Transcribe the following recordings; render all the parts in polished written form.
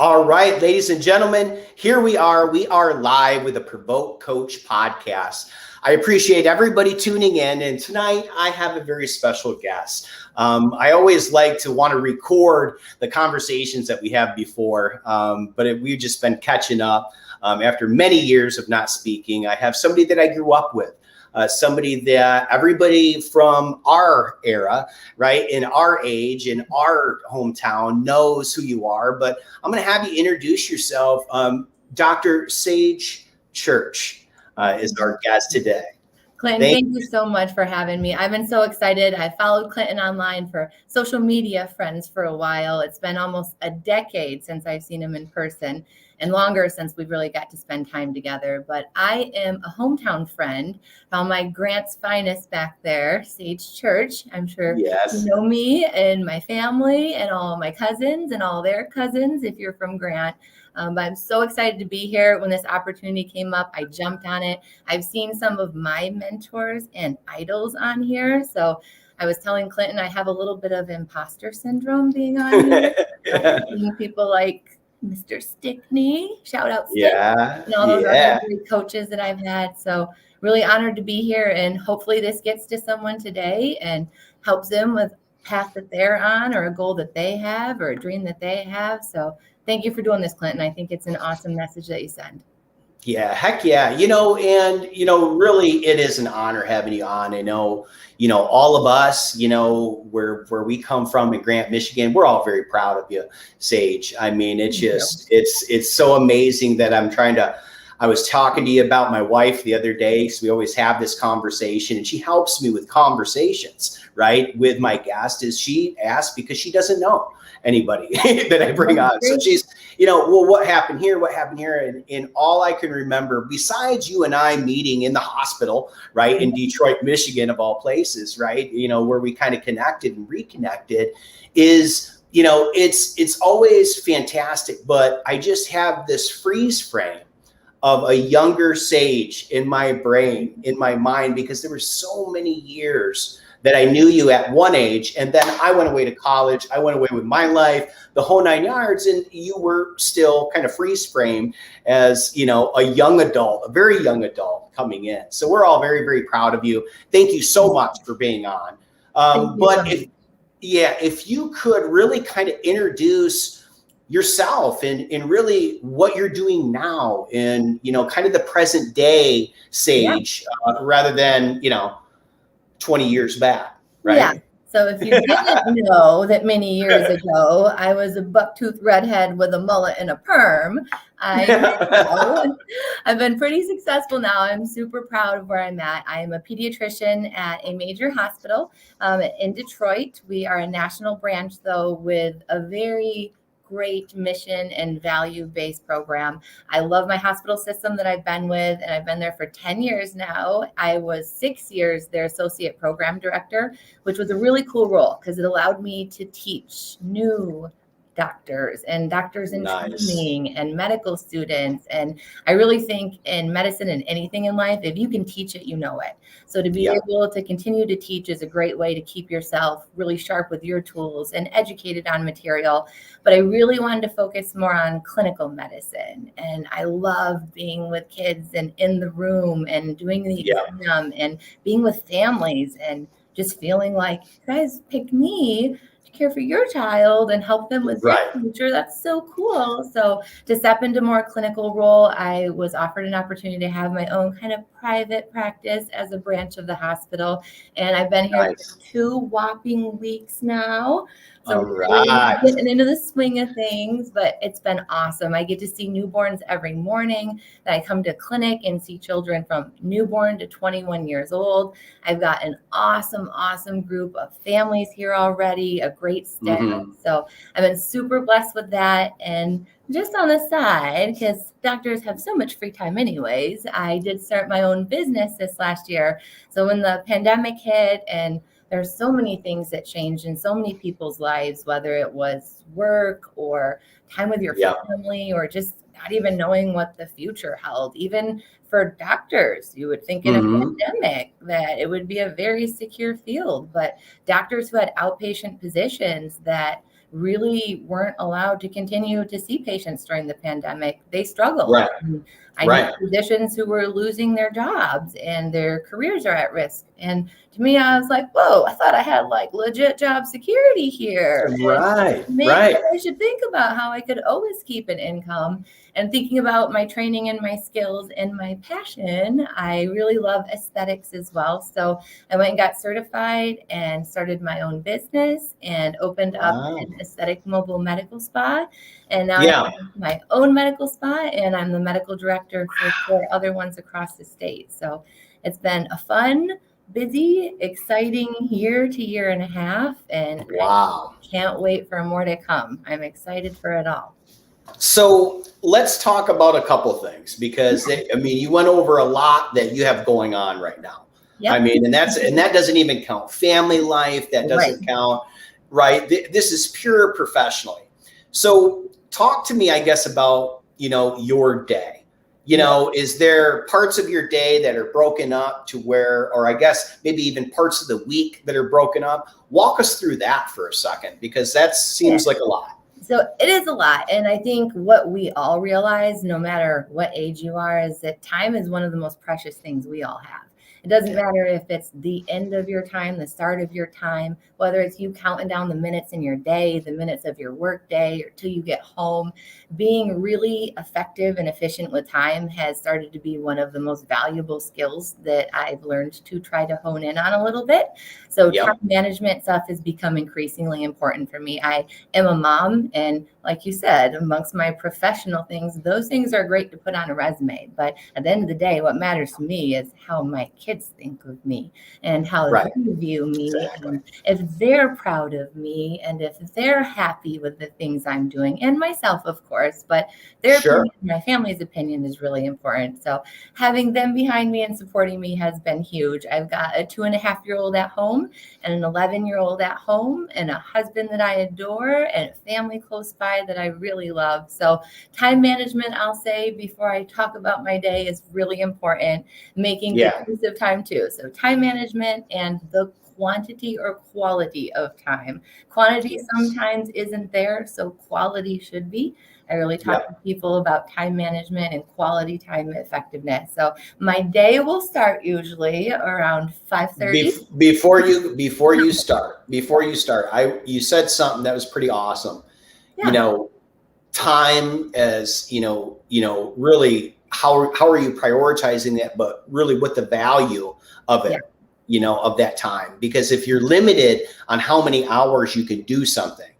All right, ladies and gentlemen, here we are. We are live with the Provoke Coach podcast. I appreciate everybody tuning in. And tonight I have a very special guest. I always like to want to record the conversations that we have before, but we've just been catching up after many years of not speaking. I have somebody that I grew up with. Somebody that everybody from our era, right, in our age, in our hometown knows who you are. But I'm going to have you introduce yourself. Dr. Sage Church is our guest today. Clinton, thank you so much for having me. I've been so excited. I followed Clinton online for social media friends for a while. It's been almost a decade since I've seen him in person and longer since we've really got to spend time together. But I am a hometown friend, found my Grant's finest back there, Sage Church. I'm sure you know me and my family and all my cousins and all their cousins if you're from Grant. But I'm so excited to be here. When this opportunity came up, I jumped on it. I've seen some of my mentors and idols on here. So I was telling Clinton, I have a little bit of imposter syndrome being on here. Seeing people like Mr. Stickney, shout out Stick, and all those other great coaches that I've had. So really honored to be here. And hopefully this gets to someone today and helps them with a path that they're on or a goal that they have or a dream that they have. So thank you for doing this, Clinton. I think it's an awesome message that you send. Yeah, heck yeah. Really it is an honor having you on. I know, all of us, where we come from in Grant, Michigan, we're all very proud of you, Sage. I mean, it's so amazing that I was talking to you about my wife the other day. So we always have this conversation and she helps me with conversations, right? With my guest is she asks because she doesn't know anybody that I bring on. So she's, well, what happened here? What happened here? And all I can remember, besides you and I meeting in the hospital, right, in Detroit, Michigan, of all places, right, where we kind of connected and reconnected, is, it's always fantastic. But I just have this freeze frame of a younger Sage in my brain, in my mind, because there were so many years that I knew you at one age, and then I went away to college. I went away with my life, the whole 9 yards, and you were still kind of freeze framed as, a young adult, a very young adult coming in. So we're all very, very proud of you. Thank you so much for being on. If you could really kind of introduce yourself and really what you're doing now in, kind of the present day Sage, rather than, 20 years back, right? Yeah. So if you didn't know that many years ago, I was a buck-toothed redhead with a mullet and a perm. I've been pretty successful now. I'm super proud of where I'm at. I am a pediatrician at a major hospital in Detroit. We are a national branch, though, with a very great mission and value-based program. I love my hospital system that I've been with, and I've been there for 10 years now. I was 6 years their associate program director, which was a really cool role because it allowed me to teach new doctors and doctors in training and medical students. And I really think in medicine and anything in life, if you can teach it, you know it. So to be able to continue to teach is a great way to keep yourself really sharp with your tools and educated on material. But I really wanted to focus more on clinical medicine. And I love being with kids and in the room and doing the exam and being with families and just feeling like, you guys picked me to care for your child and help them with their future. That's so cool. So to step into more clinical role, I was offered an opportunity to have my own kind of private practice as a branch of the hospital. And I've been here for 2 whopping weeks now. So getting into the swing of things, but it's been awesome. I get to see newborns every morning. That I come to clinic and see children from newborn to 21 years old. I've got an awesome group of families here already, a great staff. So I've been super blessed with that. And just on the side, because doctors have so much free time anyways, I did start my own business this last year. So when the pandemic hit and there's so many things that changed in so many people's lives, whether it was work or time with your family or just not even knowing what the future held. Even for doctors, you would think in a pandemic that it would be a very secure field, but doctors who had outpatient positions that really weren't allowed to continue to see patients during the pandemic. They struggled. Right. And I Right. know physicians who were losing their jobs and their careers are at risk. And to me, I was like, whoa, I thought I had like legit job security here. Right. Maybe Right. I should think about how I could always keep an income. And thinking about my training and my skills and my passion, I really love aesthetics as well. So I went and got certified and started my own business and opened up Wow. an aesthetic mobile medical spa. And now I Yeah. have my own medical spa, and I'm the medical director for 4 other ones across the state. So it's been a fun, busy, exciting year to year and a half, and Wow. I can't wait for more to come. I'm excited for it all. So let's talk about a couple things because I mean, you went over a lot that you have going on right now. Yep. I mean, and that doesn't even count family life. That doesn't Right. count, right? This is pure professionally. So talk to me, I guess, about, your day. Is there parts of your day that are broken up to where, or I guess maybe even parts of the week that are broken up? Walk us through that for a second, because that seems like a lot. So it is a lot. And I think what we all realize, no matter what age you are, is that time is one of the most precious things we all have. It doesn't matter if it's the end of your time, the start of your time, whether it's you counting down the minutes in your day, the minutes of your work day, or till you get home. Being really effective and efficient with time has started to be one of the most valuable skills that I've learned to try to hone in on a little bit. So Yep. time management stuff has become increasingly important for me. I am a mom, and like you said, amongst my professional things, those things are great to put on a resume. But at the end of the day, what matters to me is how my kids think of me and how Right. they view me, Exactly. and if they're proud of me, and if they're happy with the things I'm doing, and myself, of course. But their Sure. opinion, my family's opinion, is really important. So having them behind me and supporting me has been huge. I've got a 2.5-year-old at home and an 11-year-old at home, and a husband that I adore, and a family close by that I really love. So time management, I'll say, before I talk about my day, is really important. Making good Yeah. use of time too. So time management and the quantity or quality of time. Quantity Yes. sometimes isn't there, so quality should be. I really talk to people about time management and quality time effectiveness. So my day will start usually around 5:30. Before you start, you said something that was pretty awesome. Yeah. Time as, really how are you prioritizing that, but really what the value of it, of that time. Because if you're limited on how many hours you could do something,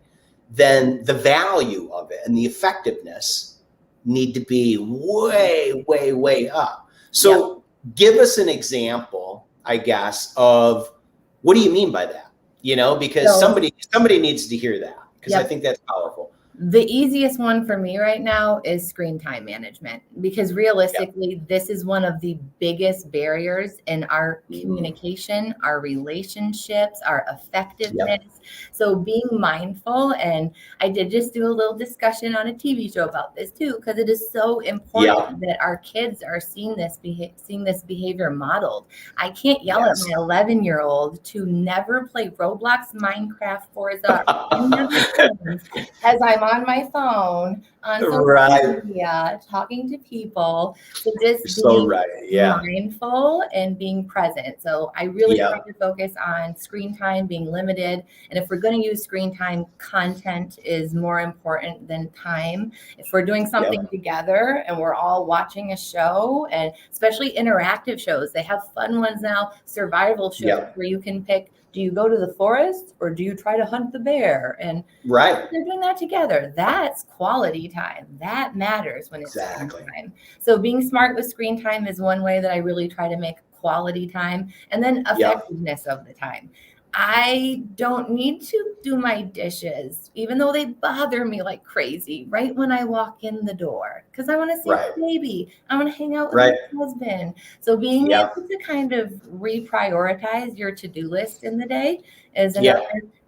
then the value of it and the effectiveness need to be way, way, way up. So give us an example, I guess, of what do you mean by that? Because So- somebody needs to hear that, because I Yep. think that's powerful. The easiest one for me right now is screen time management, because realistically, this is one of the biggest barriers in our communication, our relationships, our effectiveness. So being mindful, and I did just do a little discussion on a TV show about this too, because it is so important that our kids are seeing this behavior modeled. I can't yell at my 11-year-old to never play Roblox, Minecraft, Forza, any of the things as I'm on my phone on social media talking to people. So just being mindful and being present. So I really try to focus on screen time being limited. And if we're going to use screen time, content is more important than time. If we're doing something together and we're all watching a show, and especially interactive shows, they have fun ones now, survival shows where you can pick, do you go to the forest or do you try to hunt the bear? And they're doing that together. That's quality time. That matters when it's screen time. So being smart with screen time is one way that I really try to make quality time. And then effectiveness of the time. I don't need to do my dishes, even though they bother me like crazy, right when I walk in the door, because I want to see the baby. I want to hang out with my husband. So being able to kind of reprioritize your to-do list in the day is another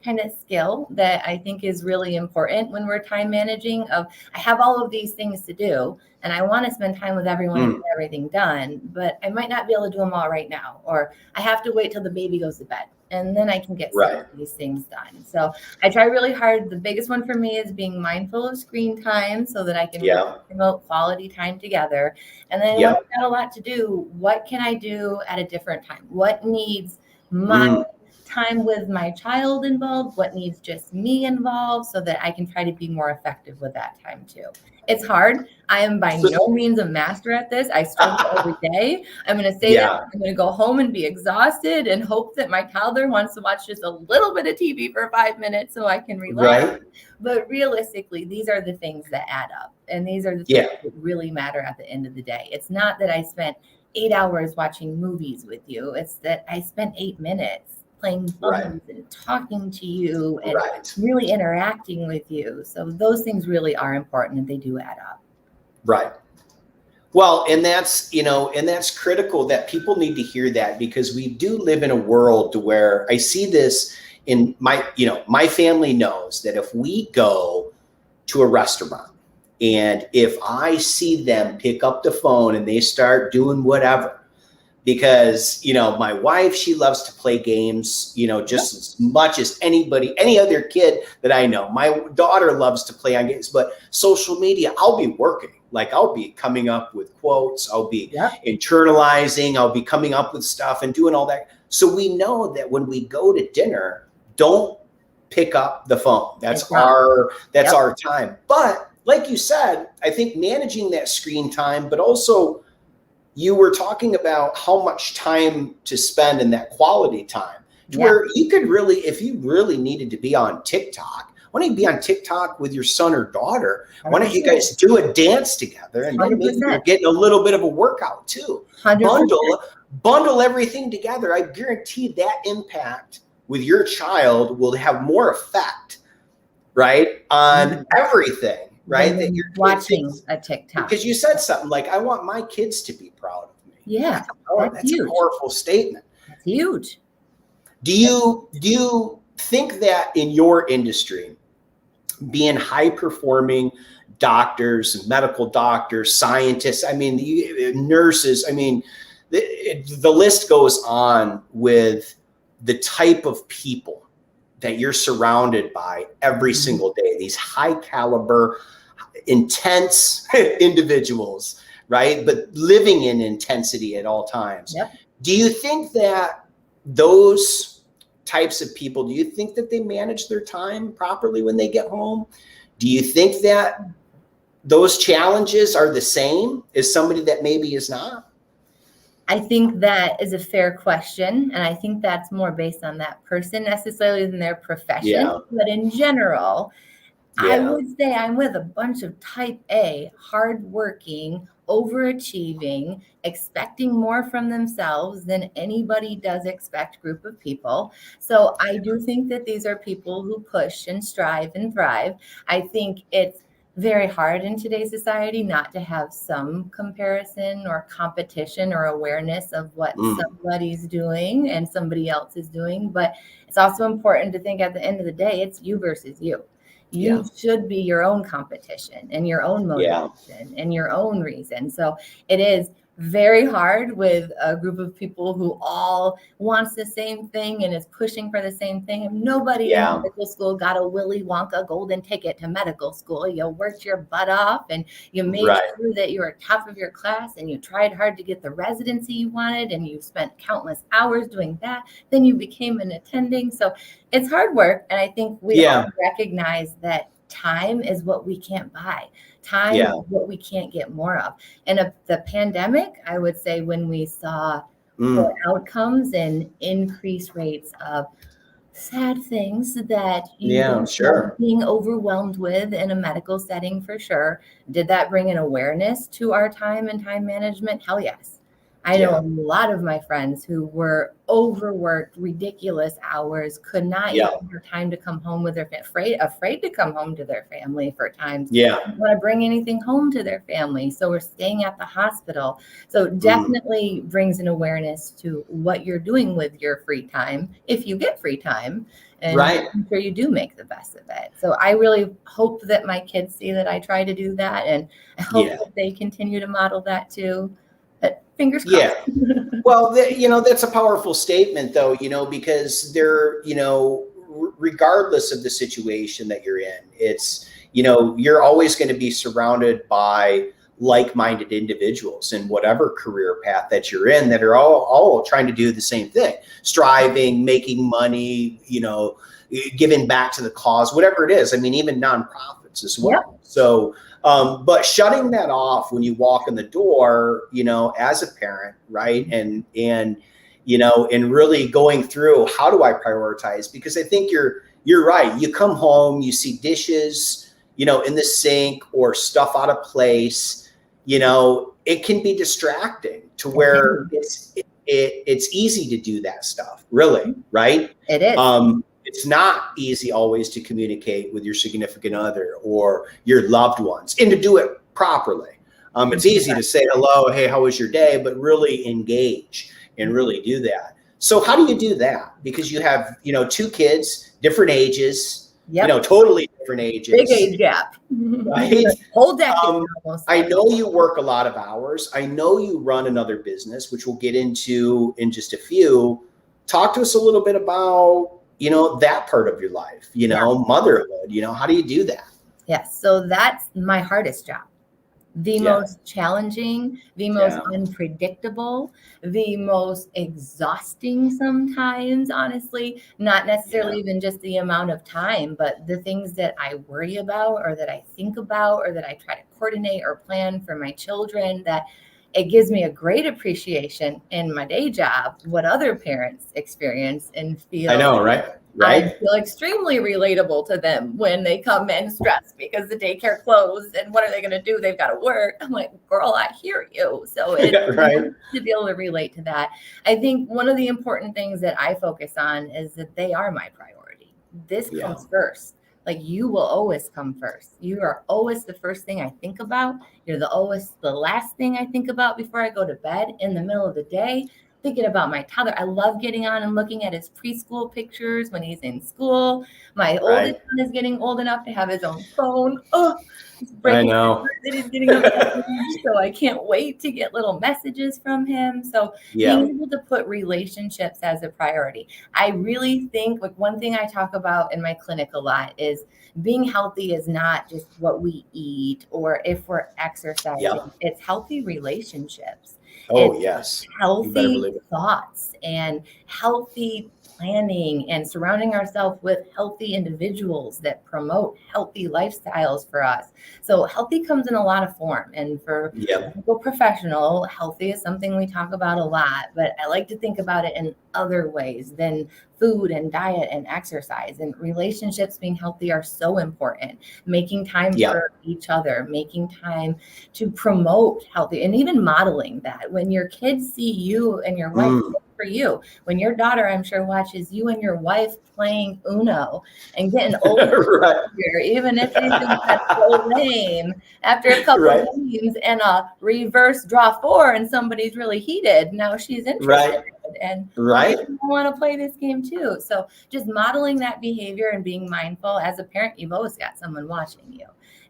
kind of skill that I think is really important when we're time managing. I have all of these things to do, and I want to spend time with everyone and get everything done, but I might not be able to do them all right now, or I have to wait till the baby goes to bed. and then I can get some Right. of these things done. So I try really hard. The biggest one for me is being mindful of screen time so that I can really Yeah. promote quality time together. And then when Yeah. I've got a lot to do, what can I do at a different time? What needs my Mm. time with my child involved? What needs just me involved so that I can try to be more effective with that time too? It's hard. I am by no means a master at this. I struggle every day. I'm going to say that Yeah. I'm going to go home and be exhausted and hope that my toddler wants to watch just a little bit of TV for 5 minutes so I can relax. Right. But realistically, these are the things that add up. And these are the Yeah. things that really matter at the end of the day. It's not that I spent 8 hours watching movies with you. It's that I spent 8 minutes playing Right. bubbles and talking to you and Right. really interacting with you. So those things really are important and they do add up. Right. Well, and that's, and that's critical that people need to hear that, because we do live in a world where I see this in my family knows that if we go to a restaurant and if I see them pick up the phone and they start doing whatever, because my wife, she loves to play games, just as much as any other kid that I know. My daughter loves to play on games, but social media, I'll be working. Like, I'll be coming up with quotes, I'll be internalizing, I'll be coming up with stuff and doing all that. So we know that when we go to dinner, don't pick up the phone. That's our time. But like you said, I think managing that screen time, but also you were talking about how much time to spend in that quality time, where you could really, if you really needed to be on TikTok, why don't you be on TikTok with your son or daughter? Why don't you guys do a dance together, and then maybe you're getting a little bit of a workout too. 100%. Bundle everything together. I guarantee that impact with your child will have more effect, right, on everything. Right, that you're watching a TikTok, because you said something like, "I want my kids to be proud of me." Yeah, that's a powerful statement. That's huge. Do you think that in your industry, being high performing doctors, medical doctors, scientists, nurses, the list goes on with the type of people that you're surrounded by every single day, these high caliber, intense individuals, right? But living in intensity at all times. Yep. Do you think that those types of people, do you think that they manage their time properly when they get home? Do you think that those challenges are the same as somebody that maybe is not? I think that is a fair question. And I think that's more based on that person necessarily than their profession. Yeah. But in general, I would say I'm with a bunch of type A, hardworking, overachieving, expecting more from themselves than anybody does expect group of people. So I do think that these are people who push and strive and thrive. I think it's very hard in today's society not to have some comparison or competition or awareness of what somebody's doing and somebody else is doing. But it's also important to think at the end of the day, it's you versus you. You should be your own competition and your own motivation and your own reason. So it is very hard with a group of people who all wants the same thing and is pushing for the same thing. And nobody in medical school got a Willy Wonka golden ticket to medical school. You worked your butt off and you made sure that you were top of your class and you tried hard to get the residency you wanted and you spent countless hours doing that. Then you became an attending. So it's hard work. And I think we all recognize that time is what we can't buy. Time is what we can't get more of. And the pandemic, I would say, when we saw poor outcomes and increased rates of sad things that you being overwhelmed with in a medical setting, for sure. Did that bring an awareness to our time and time management? Hell yes. I know a lot of my friends who were overworked, ridiculous hours, could not even have time to come home with their afraid to come home to their family for times. Don't want to bring anything home to their family. So we're staying at the hospital. So definitely brings an awareness to what you're doing with your free time, if you get free time. And I'm sure you do make the best of it. So I really hope that my kids see that I try to do that. And I hope that they continue to model that too. But Fingers Yeah. crossed. Well, that's a powerful statement, though, because they're, regardless of the situation that you're in, it's, you're always going to be surrounded by like-minded individuals in whatever career path that you're in that are all trying to do the same thing, striving, making money, giving back to the cause, whatever it is. I mean, even nonprofits as well. Yep. So, but shutting that off when you walk in the door, as a parent, right? And really going through, how do I prioritize? Because I think you're right. You come home, you see dishes, in the sink or stuff out of place, it can be distracting to where it's easy to do that stuff, really, right? It is. It's not easy always to communicate with your significant other or your loved ones and to do it properly. It's easy to say hello, hey, how was your day? But really engage and really do that. So how do you do that? Because you have, 2 kids, different ages, totally different ages. Big age gap. Right? Whole decade almost. I know you work a lot of hours. I know you run another business, which we'll get into in just a few. Talk to us a little bit about, that part of your life, motherhood, how do you do that? Yes. So that's my hardest job. The most challenging, the most unpredictable, the most exhausting sometimes, honestly, not necessarily even just the amount of time, but the things that I worry about or that I think about or that I try to coordinate or plan for my children, that it gives me a great appreciation in my day job, what other parents experience and feel. I know, right? I feel extremely relatable to them when they come in stressed because the daycare closed and what are they going to do? They've got to work. I'm like, girl, I hear you. So it's to be able to relate to that. I think one of the important things that I focus on is that they are my priority. This comes first. Like, you will always come first. You are always the first thing I think about. You're always the last thing I think about before I go to bed in the middle of the day. Thinking about my toddler. I love getting on and looking at his preschool pictures when he's in school. My oldest son is getting old enough to have his own phone. Oh, it's breaking my heart that he's getting up that age, so I can't wait to get little messages from him. So being able to put relationships as a priority. I really think, like, one thing I talk about in my clinic a lot is being healthy is not just what we eat or if we're exercising. It's healthy relationships. Oh, yes. Healthy thoughts and healthy planning and surrounding ourselves with healthy individuals that promote healthy lifestyles for us. So healthy comes in a lot of form. And for medical professional, healthy is something we talk about a lot, but I like to think about it in other ways than food and diet and exercise. And relationships being healthy are so important. Making time for each other, making time to promote healthy, and even modeling that. When your kids see you and your wife, for you, when your daughter, I'm sure, watches you and your wife playing Uno and getting older, even if you think that's so lame, after a couple of games and a reverse draw 4 and somebody's really heated, now she's interested. And I want to play this game too. So just modeling that behavior and being mindful. As a parent, you've always got someone watching you.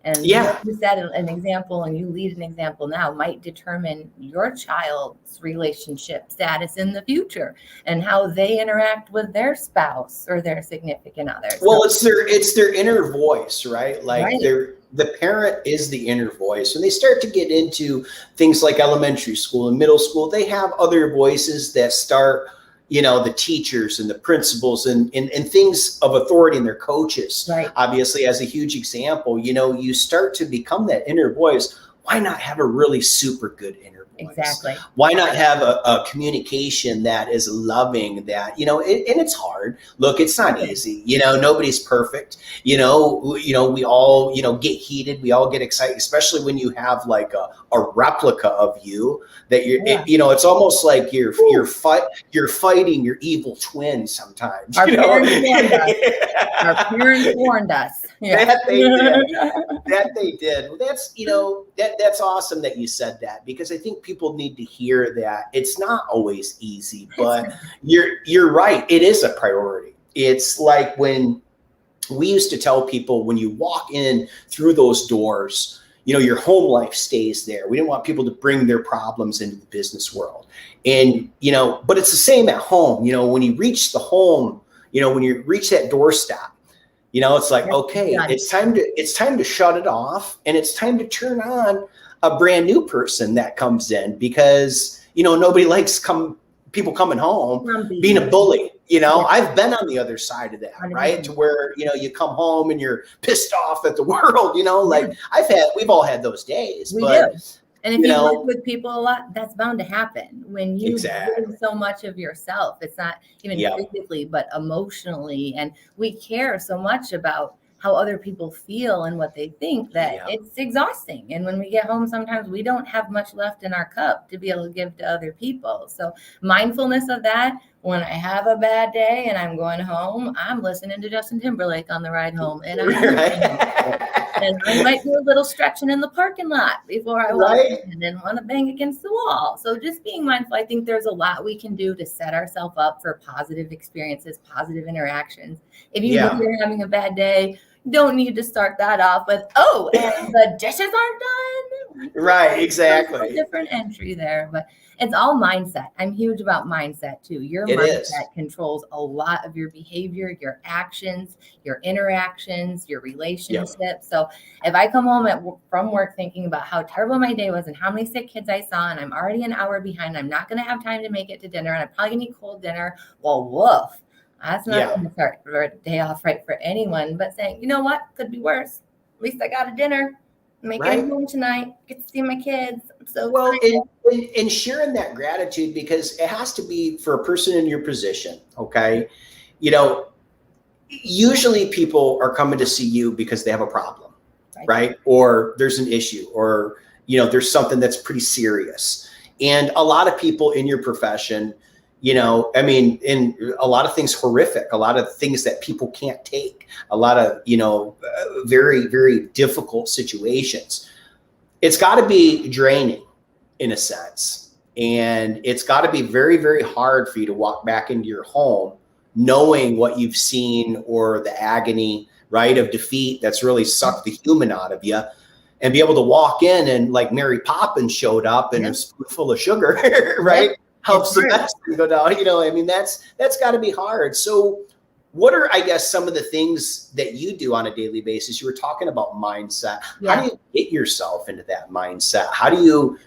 And you set an example and you lead an example now might determine your child's relationship status in the future and how they interact with their spouse or their significant other. Well, it's their inner voice, right? Like the parent is the inner voice. When they start to get into things like elementary school and middle school, they have other voices that start, the teachers and the principals and things of authority and their coaches, obviously, as a huge example, you start to become that inner voice. Why not have a really super good inner voice? Exactly. Why not have a communication that is loving, that, and it's hard. Look, it's not easy. Nobody's perfect. We all, get heated. We all get excited, especially when you have like a replica of you that it's almost like you're fighting your evil twin sometimes. Our parents warned us. That they did. Well, that's, that's awesome that you said that, because I think people need to hear that it's not always easy, but you're right. It is a priority. It's like when we used to tell people, when you walk in through those doors, your home life stays there. We didn't want people to bring their problems into the business world. And, but it's the same at home. When you reach the home, when you reach that doorstep, it's like, okay, it's time to shut it off, and it's time to turn on a brand new person that comes in, because, nobody likes people coming home being a bully. I've been on the other side of that, right? To where, you come home and you're pissed off at the world, like we've all had those days. We do. And if you work with people a lot, that's bound to happen when you give so much of yourself. It's not even physically, but emotionally. And we care so much about how other people feel and what they think that it's exhausting. And when we get home, sometimes we don't have much left in our cup to be able to give to other people. So mindfulness of that. When I have a bad day and I'm going home, I'm listening to Justin Timberlake on the ride home, and and I might do a little stretching in the parking lot before I walk in, and then want to bang against the wall. So just being mindful, I think there's a lot we can do to set ourselves up for positive experiences, positive interactions. If you know you're having a bad day, you don't need to start that off with, and the dishes aren't done. Right, exactly. There's a different entry there, but it's all mindset. I'm huge about mindset too. Your mindset controls a lot of your behavior, your actions, your interactions, your relationships. Yep. So if I come home from work thinking about how terrible my day was and how many sick kids I saw, and I'm already an hour behind, I'm not going to have time to make it to dinner, and I'm probably going to eat cold dinner. Well, woof. That's not going to start a day off right for anyone, but saying, you know what, could be worse. At least I got a dinner. Make it home tonight. Get to see my kids. So and sharing that gratitude, because it has to be for a person in your position. Okay, usually people are coming to see you because they have a problem, right? Or there's an issue, or there's something that's pretty serious. And a lot of people in your profession, in a lot of things horrific, a lot of things that people can't take, a lot of, very, very difficult situations. It's got to be draining in a sense. And it's got to be very, very hard for you to walk back into your home knowing what you've seen, or the agony, right, of defeat that's really sucked the human out of you, and be able to walk in and, like Mary Poppins showed up and a spoonful of sugar, right? Helps the medicine go down. That's got to be hard. So what are, I guess, some of the things that you do on a daily basis? You were talking about mindset. How do you get yourself into that mindset? How do you,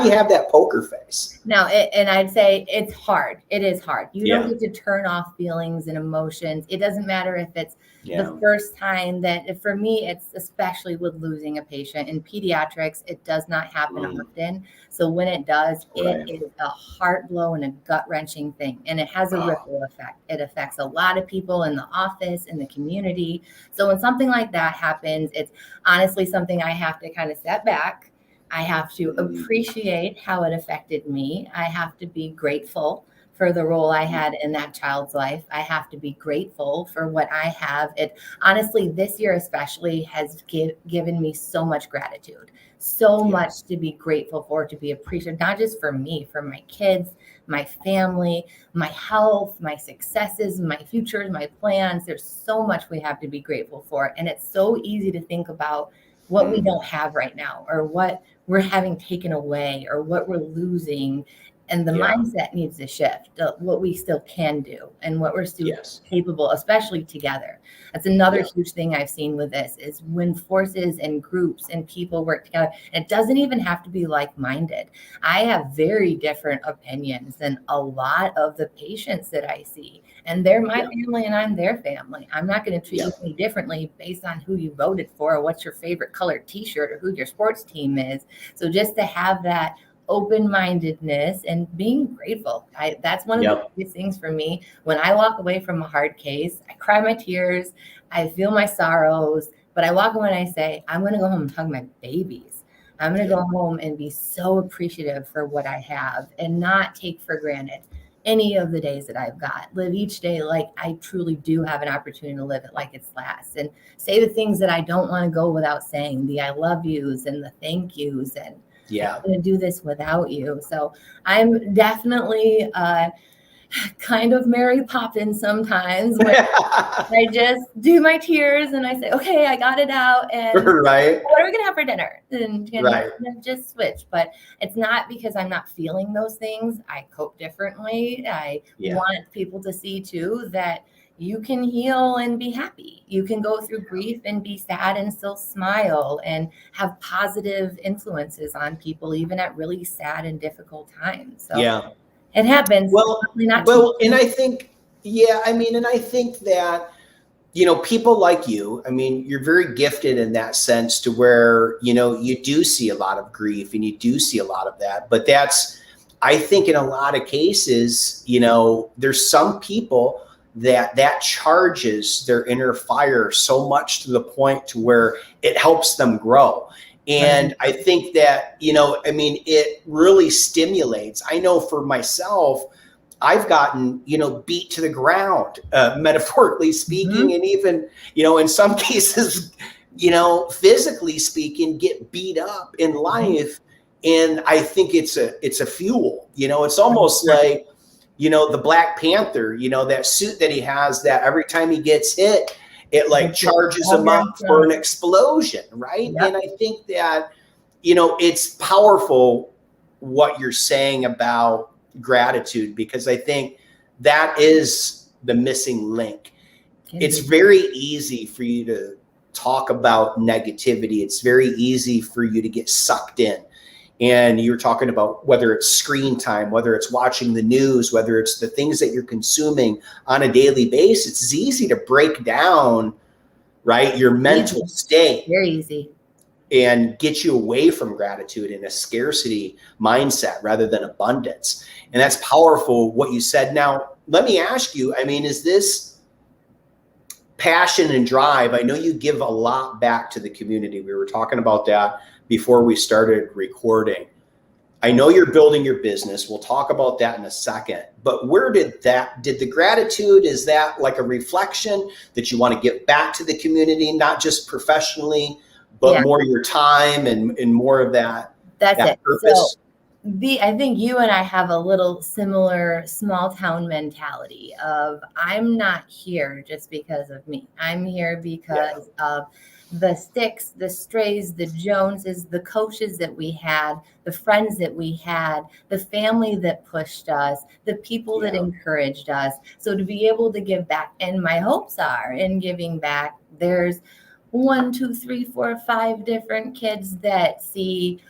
have that poker face? Now, and I'd say it's hard. It is hard. You don't get to turn off feelings and emotions. It doesn't matter if it's the first time that, for me, it's especially with losing a patient. In pediatrics, it does not happen often. So when it does, it is a heart blow and a gut-wrenching thing. And it has a ripple effect. It affects a lot of people in the office, in the community. So when something like that happens, it's honestly something I have to kind of step back. I have to appreciate how it affected me. I have to be grateful for the role I had in that child's life. I have to be grateful for what I have. It honestly, this year especially, has given me so much gratitude, so much to be grateful for, to be appreciative, not just for me, for my kids, my family, my health, my successes, my futures, my plans. There's so much we have to be grateful for. And it's so easy to think about what we don't have right now, or what we're having taken away, or what we're losing. And the mindset needs to shift, what we still can do and what we're still capable, especially together. That's another huge thing I've seen with this, is when forces and groups and people work together. And it doesn't even have to be like-minded. I have very different opinions than a lot of the patients that I see. And they're my family and I'm their family. I'm not going to treat you any differently based on who you voted for, or what's your favorite colored t-shirt, or who your sports team is. So just to have that open-mindedness and being grateful. That's one of the biggest things for me. When I walk away from a hard case, I cry my tears, I feel my sorrows, but I walk away and I say, I'm going to go home and hug my babies. I'm going to go home and be so appreciative for what I have, and not take for granted any of the days that I've got. Live each day like I truly do have an opportunity to live it like it's last, and say the things that I don't want to go without saying, the I love yous and the thank yous, and I'm going to do this without you. So I'm definitely kind of Mary Poppins sometimes, where I just do my tears and I say, okay, I got it out. And Right. what are we going to have for dinner? And Right. just switch. But it's not because I'm not feeling those things. I cope differently. I Yeah. want people to see too that you can heal and be happy. You can go through grief and be sad and still smile and have positive influences on people, even at really sad and difficult times. So Yeah. it happens. Well, Not and I think, yeah, I mean, and I think that, you know, people like you, I mean, you're very gifted in that sense to where, you know, you do see a lot of grief and you do see a lot of that. But that's, I think in a lot of cases, you know, there's some people that charges their inner fire so much to the point to where it helps them grow. And I think that, you know, I mean, it really stimulates. I know for myself, I've gotten, you know, beat to the ground, metaphorically speaking, and even, you know, in some cases, you know, physically speaking, get beat up in life. And I think it's a fuel, you know, it's almost like, you know, the Black Panther, you know, that suit that he has, that every time he gets hit, it like charges him up for an explosion, right? Yep. And I think that, you know, it's powerful what you're saying about gratitude, because I think that is the missing link. It's very easy for you to talk about negativity. It's very easy for you to get sucked in. And you're talking about whether it's screen time, whether it's watching the news, whether it's the things that you're consuming on a daily basis. It's easy to break down, right, your mental state. Very easy. And get you away from gratitude in a scarcity mindset rather than abundance. And that's powerful, what you said. Now, let me ask you, I mean, is this passion and drive? I know you give a lot back to the community. We were talking about that before we started recording. I know you're building your business. We'll talk about that in a second. But where did the gratitude, is that like a reflection that you want to give back to the community, not just professionally, but more your time and more of that? That's it. Purpose? So I think you and I have a little similar small town mentality of, I'm not here just because of me. I'm here because of the Sticks, the Strays, the Joneses, the coaches that we had, the friends that we had, the family that pushed us, the people that encouraged us. So to be able to give back, and my hopes are in giving back, there's 1, 2, 3, 4, 5 different kids that see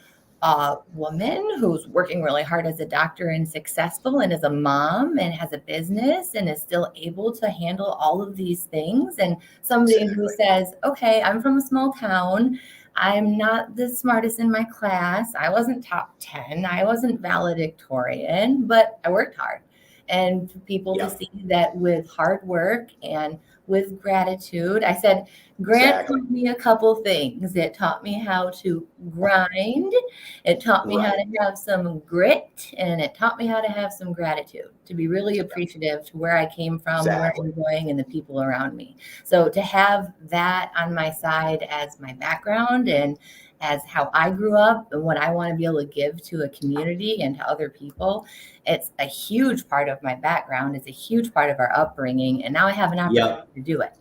a woman who's working really hard as a doctor and successful and as a mom and has a business and is still able to handle all of these things. And somebody who says, okay, I'm from a small town. I'm not the smartest in my class. I wasn't top 10. I wasn't valedictorian, but I worked hard. And for people to see that with hard work and with gratitude. I said, Grant taught me a couple things. It taught me how to grind. It taught me how to have some grit, and it taught me how to have some gratitude, to be really appreciative to where I came from, where I'm going, and the people around me. So to have that on my side as my background and as how I grew up and what I want to be able to give to a community and to other people, it's a huge part of my background. It's a huge part of our upbringing. And now I have an opportunity to do it.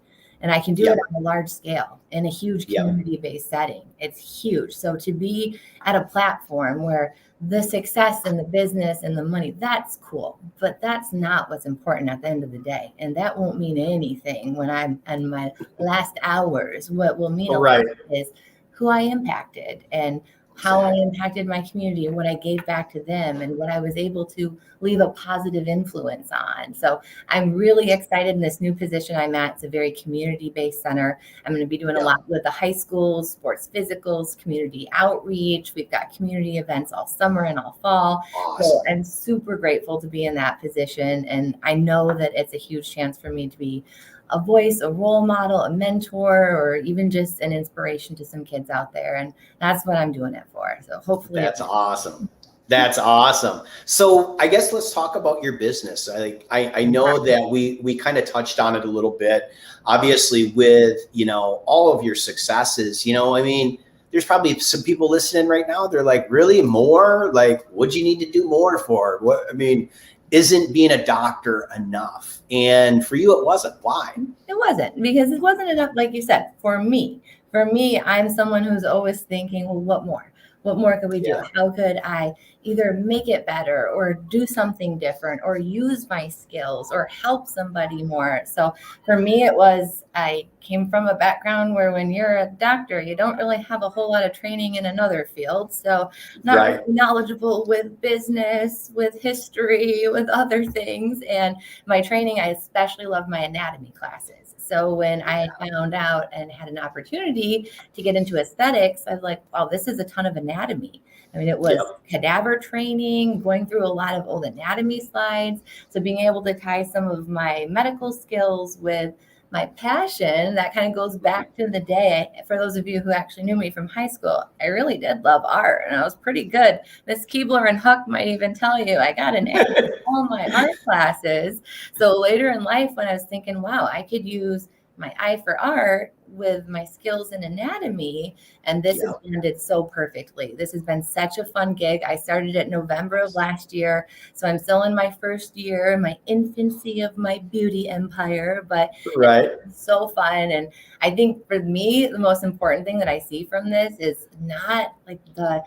And I can do it on a large scale in a huge community-based setting. It's huge. So to be at a platform where the success and the business and the money, that's cool. But that's not what's important at the end of the day. And that won't mean anything when I'm in my last hours. What will mean a lot is who I impacted and how I impacted my community and what I gave back to them and what I was able to leave a positive influence on. So I'm really excited in this new position I'm at. It's a very community-based center. I'm going to be doing a lot with the high schools, sports physicals, community outreach. We've got community events all summer and all fall. So I'm super grateful to be in that position. And I know that it's a huge chance for me to be a voice, a role model, a mentor, or even just an inspiration to some kids out there. And that's what I'm doing it for. So hopefully that's awesome. That's awesome. So I guess let's talk about your business. I know that we kind of touched on it a little bit, obviously with, you know, all of your successes, you know, I mean, there's probably some people listening right now. They're like, really more? Like, what'd you need to do more for? What, I mean, isn't being a doctor enough? And for you, it wasn't. Why? It wasn't, because it wasn't enough, like you said, for me. For me, I'm someone who's always thinking, well, what more? What more could we do? Yeah. How could I either make it better or do something different or use my skills or help somebody more? So for me, it was, I came from a background where when you're a doctor, you don't really have a whole lot of training in another field. So not Right. really knowledgeable with business, with history, with other things. And my training, I especially love my anatomy classes. So when I found out and had an opportunity to get into aesthetics, I was like, wow, this is a ton of anatomy. I mean, it was Yep. cadaver training, going through a lot of old anatomy slides. So being able to tie some of my medical skills with my passion, that kind of goes back to the day. For those of you who actually knew me from high school, I really did love art and I was pretty good. Miss Keebler and Huck might even tell you I got an A in all my art classes. So later in life, when I was thinking, wow, I could use my eye for art with my skills in anatomy, and this has Yep. ended so perfectly. This has been such a fun gig. I started it November of last year, so I'm still in my first year, my infancy of my beauty empire, but Right. it's so fun. And I think for me, the most important thing that I see from this is not like the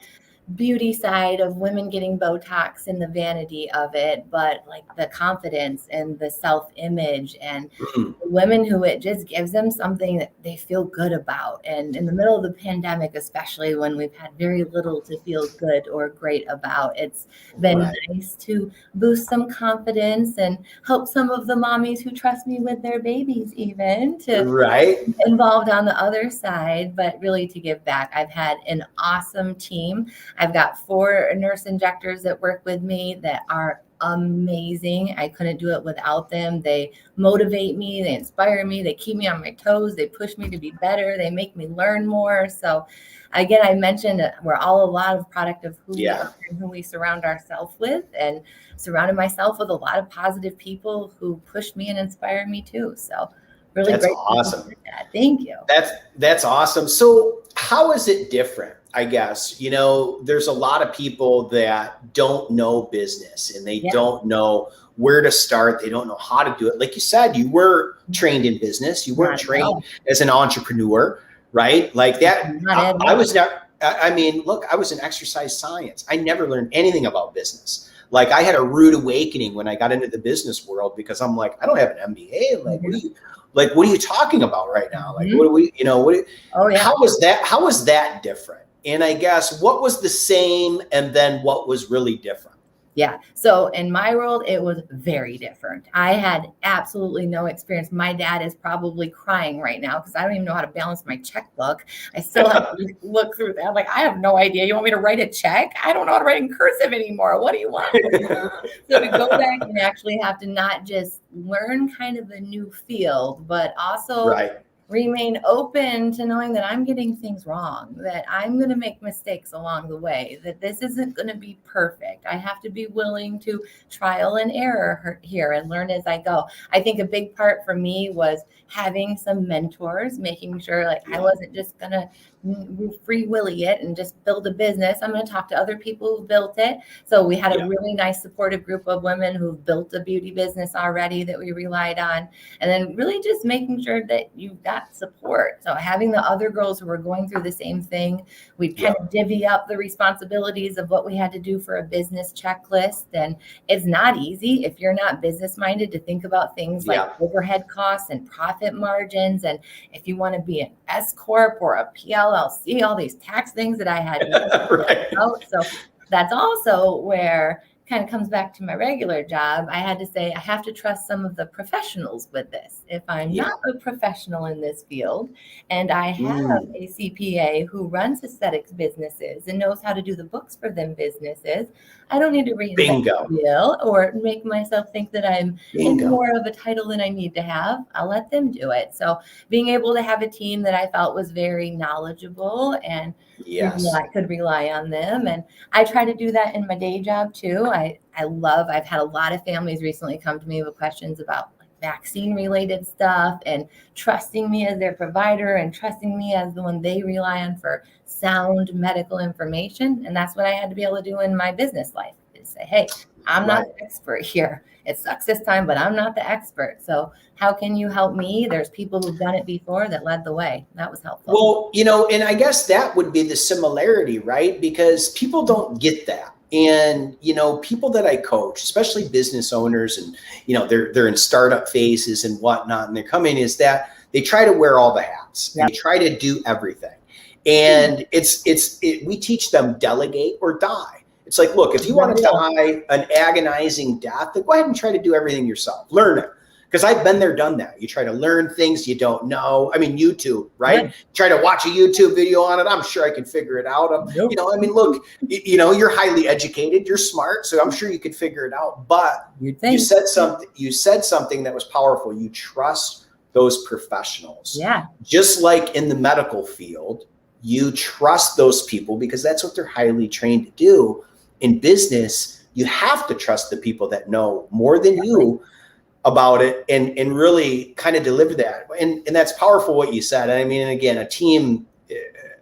beauty side of women getting Botox and the vanity of it, but like the confidence and the self-image and Mm. women who it just gives them something that they feel good about. And in the middle of the pandemic, especially when we've had very little to feel good or great about, it's been Right. nice to boost some confidence and help some of the mommies who trust me with their babies even to Right. involved on the other side, but really to give back. I've had an awesome team. I've got 4 nurse injectors that work with me that are amazing. I couldn't do it without them. They motivate me, they inspire me, they keep me on my toes, they push me to be better, they make me learn more. So again, I mentioned that we're all a lot of product of who we Yeah. are and who we surround ourselves with, and surrounded myself with a lot of positive people who push me and inspire me too. So really That's great. awesome. That. Thank you. That's awesome. So how is it different? I guess, there's a lot of people that don't know business and they Yeah. don't know where to start. They don't know how to do it. Like you said, you were trained in business. You weren't Not at trained all. as an entrepreneur, right? Like that. Not at I all. was not, I mean, look, I was in exercise science. I never learned anything about business. Like I had a rude awakening when I got into the business world because I'm like, I don't have an MBA. Like, what are you talking about right now? Like, what do we, Oh yeah. how was that different? And I guess what was the same and then what was really different? Yeah. So in my world, it was very different. I had absolutely no experience. My dad is probably crying right now because I don't even know how to balance my checkbook. I still have to look through that. Like, I have no idea. You want me to write a check? I don't know how to write in cursive anymore. What do you want? So to go back and actually have to not just learn kind of a new field, but also Right. remain open to knowing that I'm getting things wrong, that I'm going to make mistakes along the way, that this isn't going to be perfect. I have to be willing to trial and error here and learn as I go. I think a big part for me was having some mentors, making sure like I wasn't just going to free willy it and just build a business. I'm going to talk to other people who built it. So we had a really nice supportive group of women who've built a beauty business already that we relied on. And then really just making sure that you've got support. So having the other girls who were going through the same thing, we'd kind of divvy up the responsibilities of what we had to do for a business checklist. And it's not easy if you're not business minded to think about things like overhead costs and profit margins. And if you want to be an S Corp or a PLLC, all these tax things that I had out. So that's also where kind of comes back to my regular job. I had to say, I have to trust some of the professionals with this. If I'm not a professional in this field and I have a CPA who runs aesthetics businesses and knows how to do the books for them businesses, I don't need to reinvent the wheel or make myself think that I'm in more of a title than I need to have. I'll let them do it. So being able to have a team that I felt was very knowledgeable and I could rely on them. And I try to do that in my day job too. I've had a lot of families recently come to me with questions about vaccine related stuff and trusting me as their provider and trusting me as the one they rely on for sound medical information. And that's what I had to be able to do in my business life is say, hey, I'm not the expert here. It sucks this time, but I'm not the expert. So how can you help me? There's people who've done it before that led the way. That was helpful. Well, and I guess that would be the similarity, right? Because people don't get that. And, people that I coach, especially business owners and, they're in startup phases and whatnot, and they're coming is that they try to wear all the hats. Yep. And they try to do everything. And we teach them delegate or die. It's like, look, if you want to die an agonizing death, then go ahead and try to do everything yourself. Learn it. Because I've been there, done that. You try to learn things you don't know. I mean, YouTube, right? Yeah. Try to watch a YouTube video on it. I'm sure I can figure it out. Look, you're highly educated. You're smart. So I'm sure you could figure it out. But you said something that was powerful. You trust those professionals. Yeah. Just like in the medical field, you trust those people because that's what they're highly trained to do. In business, you have to trust the people that know more than you about it and really kind of deliver that. And that's powerful what you said. I mean, again, a team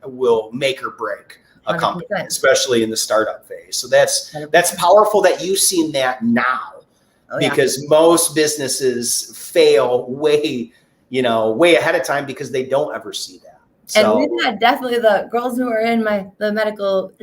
will make or break a 100%. Company, especially in the startup phase. So that's powerful that you've seen that now. Because most businesses fail way ahead of time because they don't ever see that. So, and we've had definitely the girls who are in the medical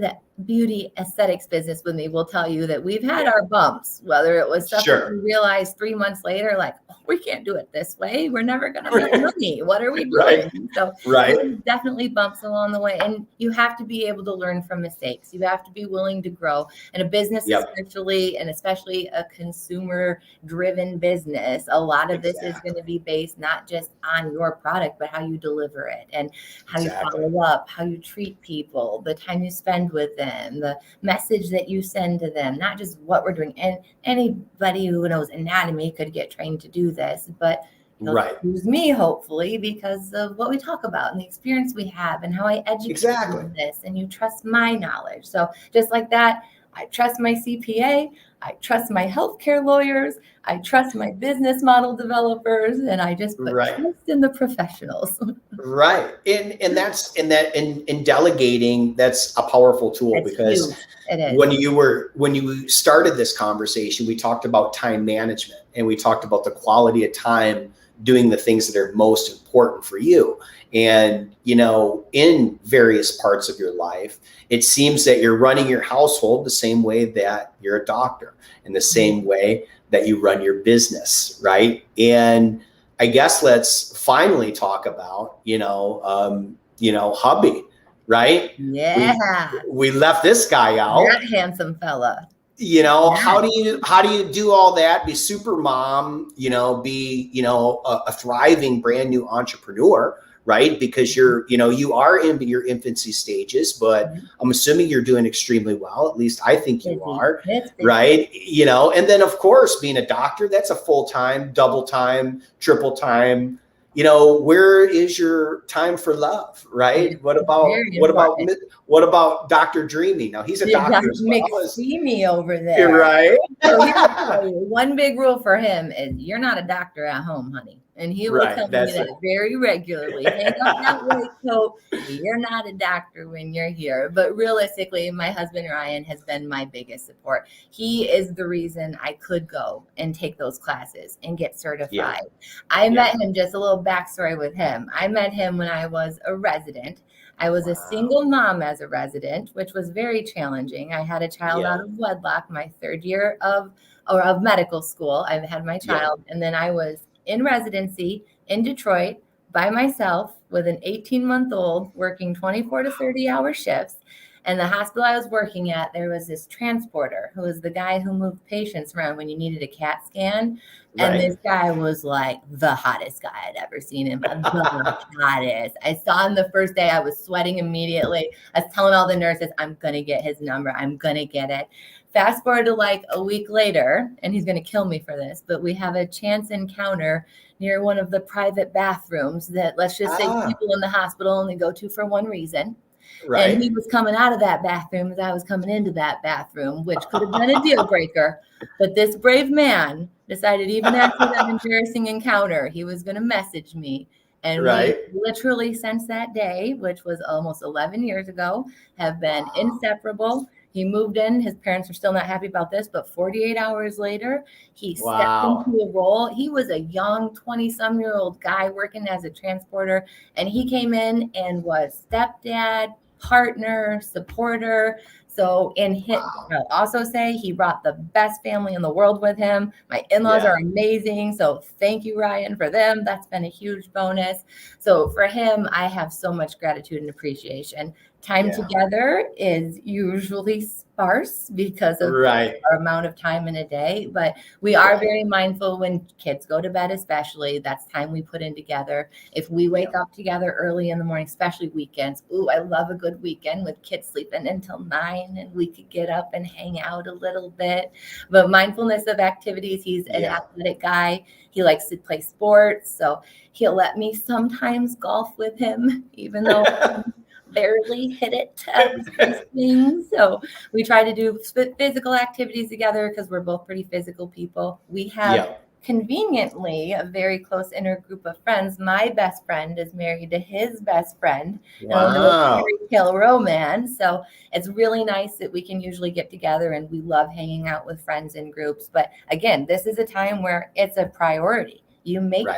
beauty aesthetics business with me will tell you that we've had our bumps, whether it was stuff that we realized 3 months later, like, oh, we can't do it this way. We're never going to make money. What are we doing? So there's definitely bumps along the way. And you have to be able to learn from mistakes. You have to be willing to grow. And a business, especially a consumer driven business, a lot of this is going to be based not just on your product, but how you deliver it and how you follow up, how you treat people, the time you spend with them, the message that you send to them, not just what we're doing. And anybody who knows anatomy could get trained to do this, but you'll use me hopefully because of what we talk about and the experience we have and how I educate you on this, and you trust my knowledge. So just like that, I trust my CPA, I trust my healthcare lawyers, I trust my business model developers, and I just put trust in the professionals. Right. And that's in delegating, that's a powerful tool. It's because huge. It is. When you started this conversation, we talked about time management and we talked about the quality of time doing the things that are most important for you. And, in various parts of your life, it seems that you're running your household the same way that you're a doctor, in the same way that you run your business, right? And I guess let's finally talk about, hubby, right? Yeah. We left this guy out. That handsome fella. How do you do all that? Be super mom, be, a thriving brand new entrepreneur, right? Because you are in your infancy stages, but I'm assuming you're doing extremely well. At least I think you are, right? And then of course, being a doctor, that's a full-time, double time, triple time. Where is your time for love, right? What about Dr. Dreamy? Now he's a doctor as well. McSteamy over there, right? So one big rule for him is you're not a doctor at home, honey. And he will tell me that very regularly. Hang up that white coat. You're not a doctor when you're here. But realistically, my husband Ryan has been my biggest support. He is the reason I could go and take those classes and get certified. I met him, just a little backstory with him. I met him when I was a resident. I was a single mom as a resident, which was very challenging. I had a child out of wedlock my third year of medical school. I had my child, and then I was in residency in Detroit by myself with an 18-month-old working 24 to 30-hour shifts. And the hospital I was working at, there was this transporter who was the guy who moved patients around when you needed a CAT scan. And this guy was like the hottest guy I'd ever seen him. The hottest. I saw him the first day. I was sweating immediately. I was telling all the nurses, I'm going to get his number. I'm going to get it. Fast forward to like a week later, and he's going to kill me for this, but we have a chance encounter near one of the private bathrooms that, let's just say, people in the hospital only go to for one reason. Right. And he was coming out of that bathroom as I was coming into that bathroom, which could have been a deal breaker. But this brave man decided, even after that embarrassing encounter, he was going to message me. And we literally, since that day, which was almost 11 years ago, have been inseparable. He moved in. His parents are still not happy about this, but 48 hours later, he stepped Wow. into a role. He was a young 20-some-year-old guy working as a transporter, and he came in and was stepdad, partner, supporter. So, I'll also say he brought the best family in the world with him. My in-laws Yeah. are amazing. So thank you, Ryan, for them. That's been a huge bonus. So for him, I have so much gratitude and appreciation. Time Yeah. together is usually sparse because of Right. our amount of time in a day, but we are Right. very mindful when kids go to bed, especially. That's time we put in together. If we wake up together early in the morning, especially weekends, ooh, I love a good weekend with kids sleeping until 9 and we could get up and hang out a little bit. But mindfulness of activities, he's an athletic guy. He likes to play sports, so he'll let me sometimes golf with him, even though barely hit it at these things. So we try to do physical activities together because we're both pretty physical people. We have conveniently a very close inner group of friends. My best friend is married to his best friend. Wow. And a little fairy tale romance. So it's really nice that we can usually get together, and we love hanging out with friends in groups. But again, this is a time where it's a priority. You make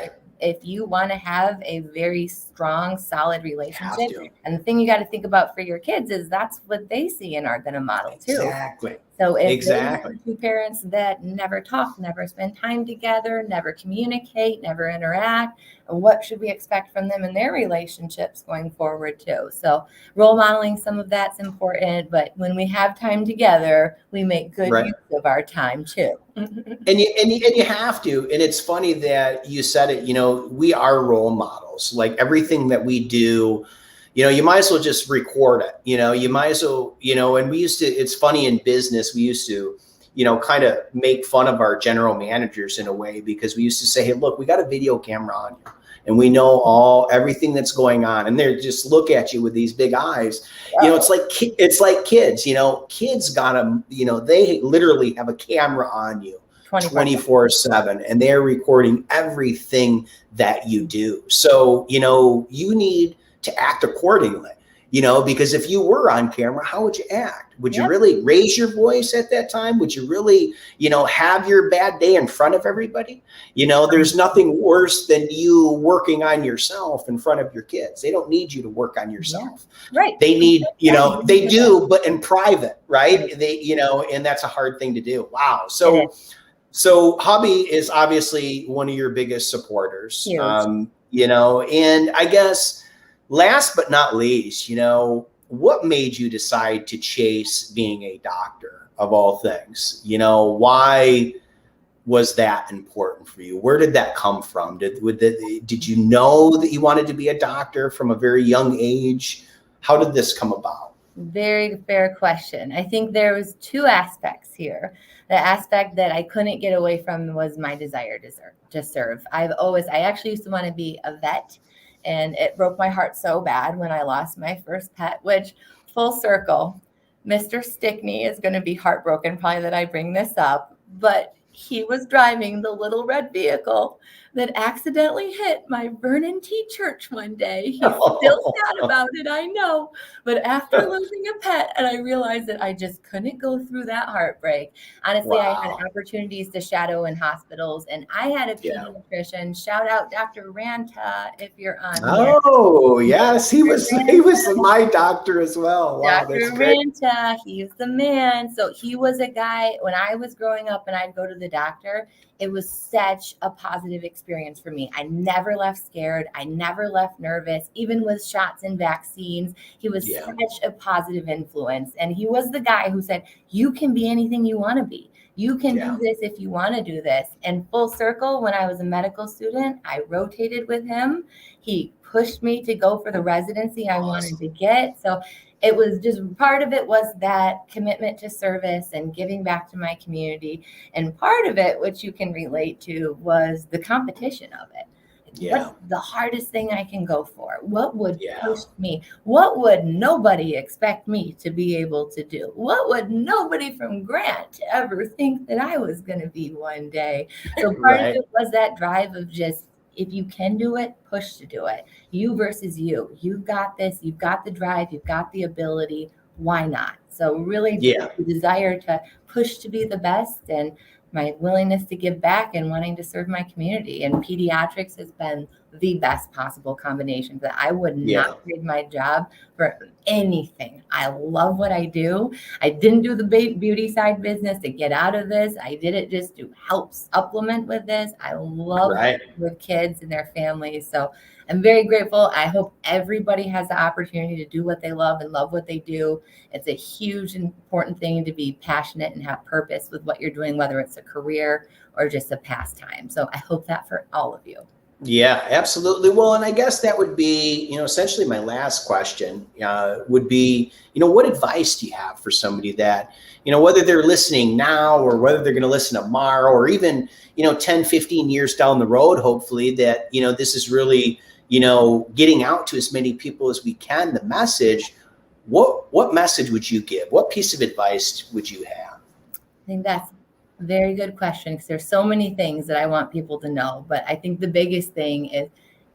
if you want to have a very strong, solid relationship. And the thing you got to think about for your kids is that's what they see and are going to model too. Exactly. So if they have two parents that never talk, never spend time together, never communicate, never interact, what should we expect from them in their relationships going forward too? So role modeling, some of that's important, but when we have time together, we make good use of our time too. And you have to. And it's funny that you said it, you know, we are role models. Like everything that we do, you know, you might as well just record it. You know, you might as well, you know, and we used to, it's funny in business, we used to, you know, kind of make fun of our general managers in a way, because we used to say, hey, look, we got a video camera on you and we know everything that's going on. And they just look at you with these big eyes. You know, it's like kids, you know, kids gotta, you know, they literally have a camera on you 24/7, and they're recording everything that you do. So, you know, you need to act accordingly, you know, because if you were on camera, how would you act? Would you really raise your voice at that time? Would you really, you know, have your bad day in front of everybody? You know, there's nothing worse than you working on yourself in front of your kids. They don't need you to work on yourself. They need, you know, they do, but in private, They, you know, and that's a hard thing to do. Wow. So hubby is obviously one of your biggest supporters, you know, and I guess last but not least, you know, what made you decide to chase being a doctor of all things? You know, why was that important for you? Where did that come from? Did you know that you wanted to be a doctor from a very young age? How did this come about? Very fair question. I think there was two aspects here. The aspect that I couldn't get away from was my desire to serve. I actually used to want to be a vet, and it broke my heart so bad when I lost my first pet, which, full circle, Mr. Stickney is going to be heartbroken probably that I bring this up, but he was driving the little red vehicle that accidentally hit my Vernon T. Church one day. He's still sad about it, I know. But after losing a pet, and I realized that I just couldn't go through that heartbreak. Honestly, I had opportunities to shadow in hospitals, and I had a pediatrician. Shout out Dr. Ranta if you're on here. Oh, yes. He was my doctor as well. Wow, Dr. Ranta, he's the man. So he was a guy, when I was growing up and I'd go to the doctor, it was such a positive experience for me. I never left scared. I never left nervous, even with shots and vaccines. He was such a positive influence. And he was the guy who said, you can be anything you want to be. You can do this if you want to do this. And full circle, when I was a medical student, I rotated with him. He pushed me to go for the residency I wanted to get. So it was just part of it was that commitment to service and giving back to my community. And part of it, which you can relate to, was the competition of it. What's the hardest thing I can go for? What would push me? What would nobody expect me to be able to do? What would nobody from Grant ever think that I was going to be one day? So part of it was that drive of just, if you can do it, push to do it. You versus you. You've got this. You've got the drive. You've got the ability. Why not? So really Yeah. the desire to push to be the best and my willingness to give back and wanting to serve my community. And pediatrics has been the best possible combination that I would Yeah. not trade my job for anything. I love what I do. I didn't do the beauty side business to get out of this. I did it just to help supplement with this. I love Right. with kids and their families. So I'm very grateful. I hope everybody has the opportunity to do what they love and love what they do. It's a huge, important thing to be passionate and have purpose with what you're doing, whether it's a career or just a pastime. So I hope that for all of you. Yeah, absolutely. Well, and I guess that would be, essentially my last question would be, what advice do you have for somebody that, whether they're listening now or whether they're going to listen tomorrow or even, 10, 15 years down the road, hopefully that, this is really, getting out to as many people as we can, the message. What message would you give? What piece of advice would you have? I think that's a very good question because there's so many things that I want people to know. But I think the biggest thing is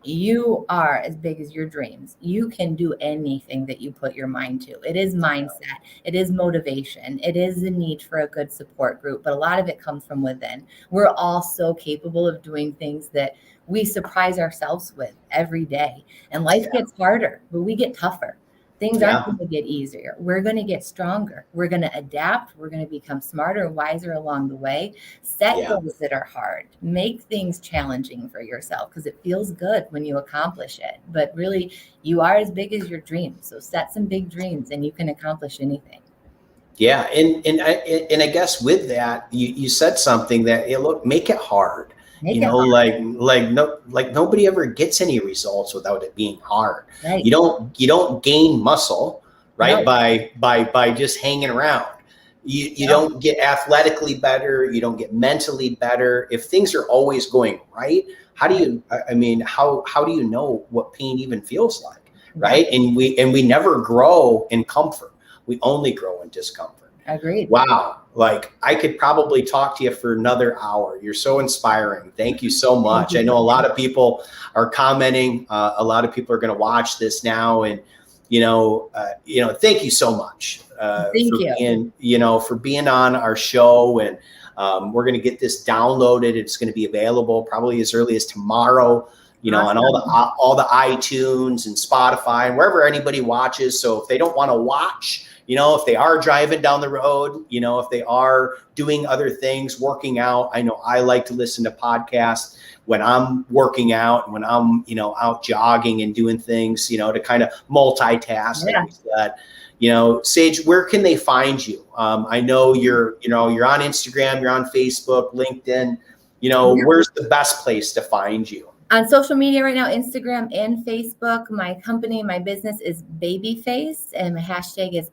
you are as big as your dreams. You can do anything that you put your mind to. It is mindset. It is motivation. It is the need for a good support group. But a lot of it comes from within. We're all so capable of doing things that we surprise ourselves with every day. And life gets harder, but we get tougher. Things aren't going to get easier. We're going to get stronger. We're going to adapt. We're going to become smarter and wiser along the way. Set goals that are hard. Make things challenging for yourself because it feels good when you accomplish it. But really, you are as big as your dreams. So set some big dreams and you can accomplish anything. Yeah. And I guess with that, you said something that, look, make it hard. Like nobody ever gets any results without it being hard. Right. You don't gain muscle, right? By just hanging around. You don't get athletically better. You don't get mentally better. If things are always going right, how do you know what pain even feels like? Right. And we never grow in comfort. We only grow in discomfort. Agreed. Wow. Like I could probably talk to you for another hour. You're so inspiring. Thank you so much. I know a lot of people are commenting. A lot of people are going to watch this now, and thank you so much for being on our show. And we're going to get this downloaded. It's going to be available probably as early as tomorrow. On all the iTunes and Spotify and wherever anybody watches. So if they don't want to watch, if they are driving down the road, if they are doing other things, working out. I know I like to listen to podcasts when I'm working out, when I'm, out jogging and doing things, to kind of multitask. Yeah. Like that. Sage, where can they find you? I know you're on Instagram, you're on Facebook, LinkedIn. Where's the best place to find you? On social media right now, Instagram and Facebook. My company, my business is Babyface, and my hashtag is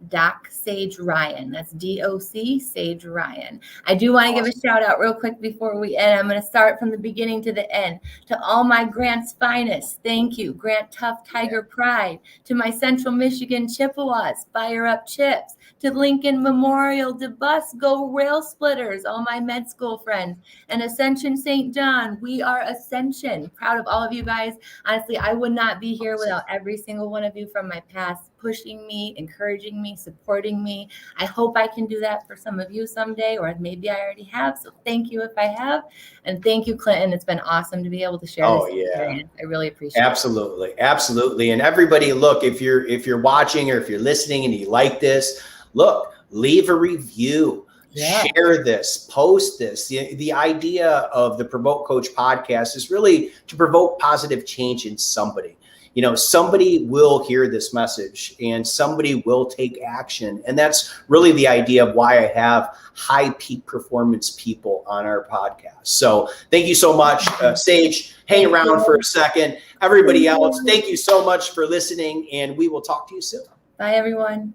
@DocSageRyan. That's DOC Sage Ryan. I do want to give a shout out real quick before we end. I'm going to start from the beginning to the end. To all my Grant's finest, thank you. Grant Tough Tiger Pride. To my Central Michigan Chippewas, Fire Up Chips. To Lincoln Memorial, to Bus Go Rail Splitters, all my med school friends. And Ascension St. John, we are Ascension. Proud of all of you guys. Honestly, I would not be here without every single one of you from my past pushing me, encouraging me, supporting me. I hope I can do that for some of you someday, or maybe I already have. So thank you if I have. And thank you, Clinton. It's been awesome to be able to share this experience. I really appreciate it. Absolutely. And everybody, look, if you're watching or if you're listening and you like this, look, leave a review. Yeah. Share this, post this. The idea of the Provoke Coach podcast is really to provoke positive change in somebody. Somebody will hear this message and somebody will take action. And that's really the idea of why I have high peak performance people on our podcast. So thank you so much, Sage. Hang around for a second. Everybody else, thank you so much for listening, and we will talk to you soon. Bye, everyone.